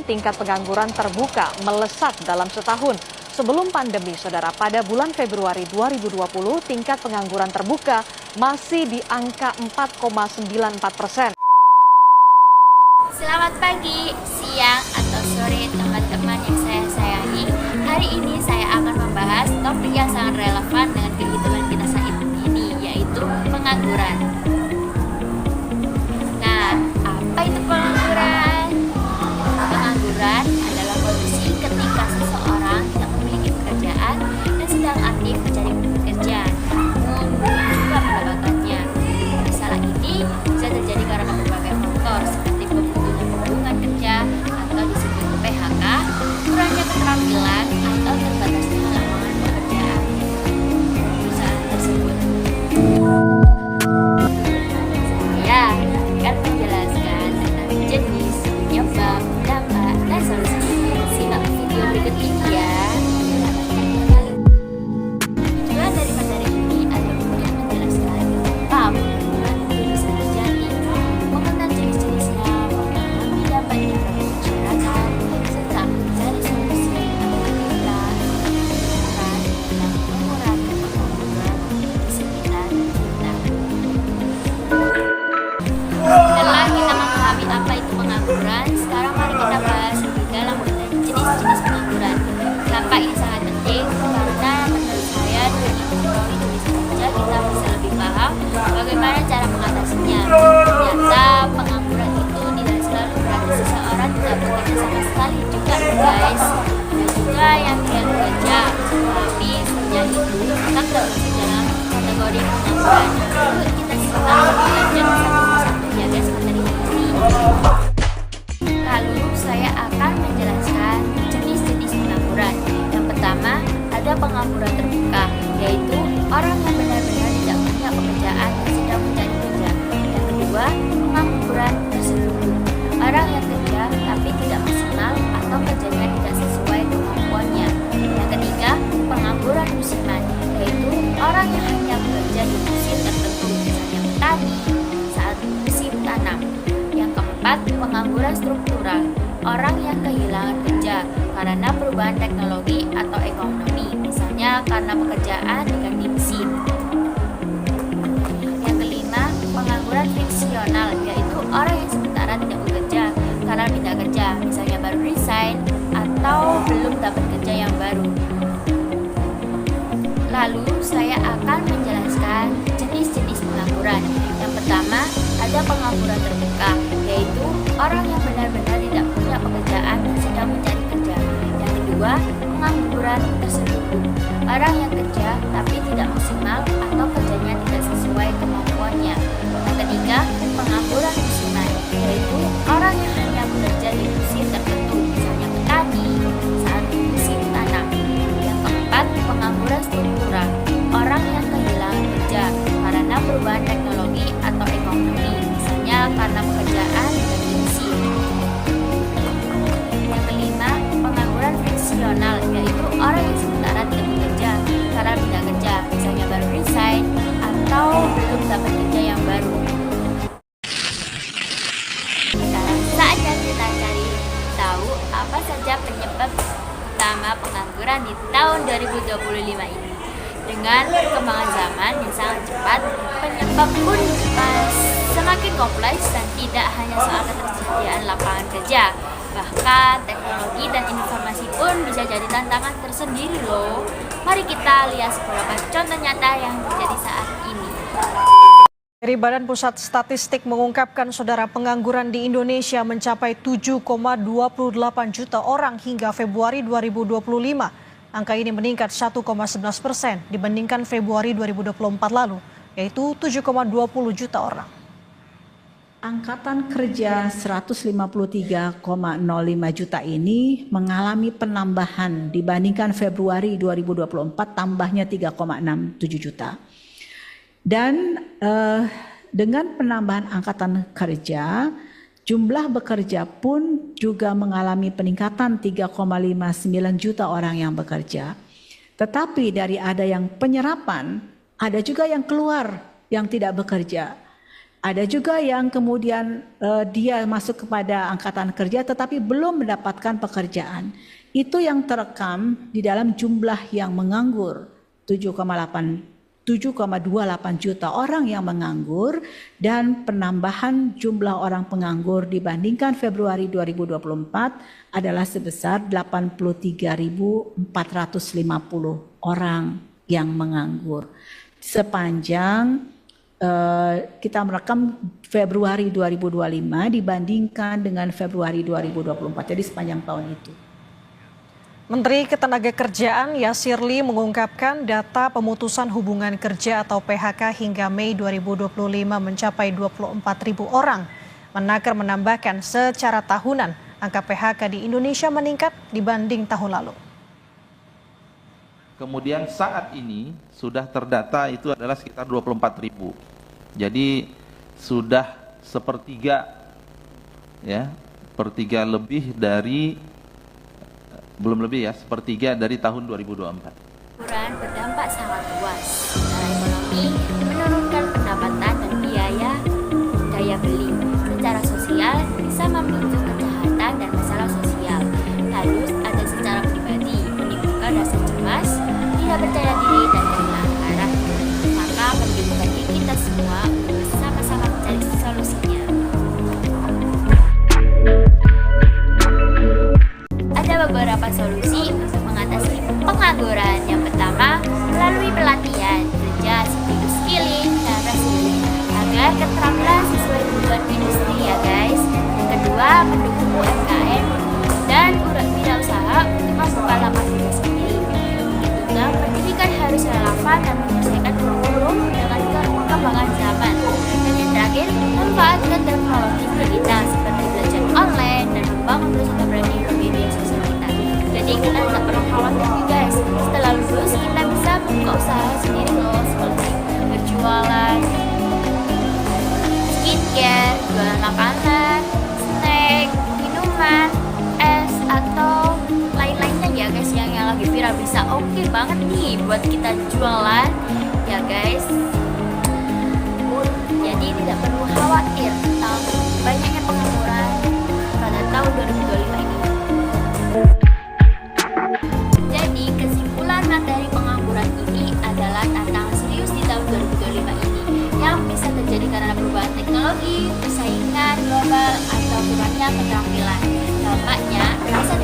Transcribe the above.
tingkat pengangguran terbuka melesat dalam setahun. Sebelum pandemi, saudara, pada bulan Februari 2020, tingkat pengangguran terbuka masih di angka 4,94%. Selamat pagi, siang, atau sore teman-teman yang saya sayangi. Hari ini saya akan membahas topik yang sangat relevan dengan kehidupan kita saat ini, yaitu pengangguran. Nah, apa itu pengangguran? Pengangguran adalah kondisi ketika seseorang tidak memiliki pekerjaan dan sedang aktif mencari pekerjaan, namun belum juga mendapatkannya. Masalah ini bisa terjadi karena berbagai faktor seperti kebutuhan hubungan kerja atau disebut PHK, kurangnya keterampilan atau terbatasnya lapangan pekerjaan perusahaan tersebut. Saya akan menjelaskan tentang jenis, penyebab, dampak, dan solusi. Simak video berikut ini ya. Tujuan dari materi ini adalah untuk menjelaskan bab pengangguran itu bisa terjadi, mengenal jenis-jenisnya, memahami dampaknya pada masyarakat, serta mencari solusi apabila menemukan dan mengurangi pengangguran di sekitar kita. Setelah kita memahami apa itu pengangguran, sekarang mari kita bahas lebih dalam mengenai jenis-jenis pengangguran. Dampaknya sangat penting karena menurut saya dengan mengetahui jenis kerja kita bisa lebih paham bagaimana cara mengatasinya. Ternyata pengangguran itu tidak selalu berarti seseorang tidak bekerja sama sekali juga, guys. Ada juga yang tidak bekerja, tapi sebenarnya itu tetap termasuk dalam kategori pengangguran. Yuk kita simak lebih lanjut satu-satu ya guys materi ini. Lalu saya akan menjelaskan jenis-jenis pengangguran. Yang pertama, ada pengangguran terbuka, yaitu orang yang benar-benar tidak punya pekerjaan dan sedang mencari kerja. Yang kedua, pengangguran terselubung, orang yang kerja tapi tidak maksimal atau kerjanya tidak sesuai kemampuannya. Yang ketiga, pengangguran musiman, yaitu orang yang hanya bekerja di musim tertentu, misalnya petani saat musim tanam. Yang keempat, pengangguran struktural, orang yang kehilangan kerja karena perubahan teknologi atau ekonomi, misalnya karena pekerjaan diganti mesin. Yang kelima, pengangguran friksional, yaitu orang yang sementara tidak bekerja karena pindah kerja, misalnya baru resign atau belum dapat kerja yang baru. Lalu saya akan menjelaskan jenis-jenis pengangguran. Yang pertama, ada pengangguran terbuka, yaitu orang yang benar-benar tidak punya pekerjaan dan sedang mencari kerja. Yang kedua, pengangguran terselubung, orang yang kerja tapi tidak maksimal atau kerjanya tidak sesuai kemampuannya. Yang ketiga, pengangguran musiman, yaitu orang yang hanya bekerja di musim tertentu, misalnya petani saat musim tanam. Yang keempat, pengangguran struktural, orang yang kehilangan kerja karena perubahan teknologi atau ekonomi, misalnya karena pekerjaan dan mesin. Yang kelima, pengangguran friksional, yaitu orang yang sementara tidak bekerja karena pindah kerja, misalnya baru resign atau belum dapat kerja yang baru. Sekarang saatnya kita cari tahu apa saja penyebab utama pengangguran di tahun 2025 ini. Dengan perkembangan zaman yang sangat cepat, penyebab pun semakin kompleks dan tidak hanya soal ketersediaan lapangan kerja. Bahkan teknologi dan informasi pun bisa jadi tantangan tersendiri loh. Mari kita lihat beberapa contoh nyata yang terjadi saat ini. Dari Badan Pusat Statistik mengungkapkan, saudara, pengangguran di Indonesia mencapai 7,28 juta orang hingga Februari 2025. Angka ini meningkat 1,11% dibandingkan Februari 2024 lalu, yaitu 7,20 juta orang. Angkatan kerja 153,05 juta ini mengalami penambahan dibandingkan Februari 2024, tambahnya 3,67 juta. Dan dengan penambahan angkatan kerja, jumlah bekerja pun juga mengalami peningkatan 3,59 juta orang yang bekerja. Tetapi dari ada yang penyerapan, ada juga yang keluar yang tidak bekerja. Ada juga yang kemudian dia masuk kepada angkatan kerja tetapi belum mendapatkan pekerjaan. Itu yang terekam di dalam jumlah yang menganggur, 7,28 juta orang yang menganggur, dan penambahan jumlah orang penganggur dibandingkan Februari 2024 adalah sebesar 83.450 orang yang menganggur. Sepanjang kita merekam Februari 2025 dibandingkan dengan Februari 2024, jadi sepanjang tahun itu. Menteri Ketenagakerjaan Yasirli mengungkapkan data pemutusan hubungan kerja atau PHK hingga Mei 2025 mencapai 24.000 orang. Menaker menambahkan secara tahunan angka PHK di Indonesia meningkat dibanding tahun lalu. Kemudian saat ini sudah terdata itu adalah sekitar 24.000. Jadi sudah sepertiga lebih dari sepertiga dari tahun 2024. Liburan berdampak sangat luas secara ekonomi, menurunkan pendapatan dan daya beli. Secara sosial bisa memicu kejahatan dan masalah sosial. Lalu ada secara pribadi, menimbulkan rasa cemas, tidak percaya diri dan kehilangan arah. Maka penting bagi kita semua untuk sama-sama mencari solusinya. Ada beberapa solusi untuk mengatasi pengangguran. Yang pertama, melalui pelatihan, kerja, skilling, dan reskilling agar keterampilan sesuai kebutuhan industri ya guys. Yang kedua, mendukung UMKM dan wirausaha untuk membuka lapangan kerja sendiri. Ketiga, pendidikan harus relevan dan menyesuaikan kurikulum dengan perkembangan zaman. Dan yang terakhir, manfaatkan teknologi digital seperti belajar online dan membangun personal branding di media sosial kita. Jadi kita tidak perlu khawatir nih guys. Setelah lulus kita bisa buka usaha sendiri loh, seperti berjualan skincare, jualan makanan, snack, minuman, es atau lain-lainnya ya guys yang lagi viral, bisa oke banget nih buat kita jualan ya guys. Jadi tidak perlu khawatir tentang banyaknya pengangguran pada tahun 2025 ini. Jadi kesimpulan materi pengangguran ini adalah tantangan serius di tahun 2025 ini yang bisa terjadi karena perubahan teknologi, persaingan global, atau kurangnya keterampilan. Dampaknya bisa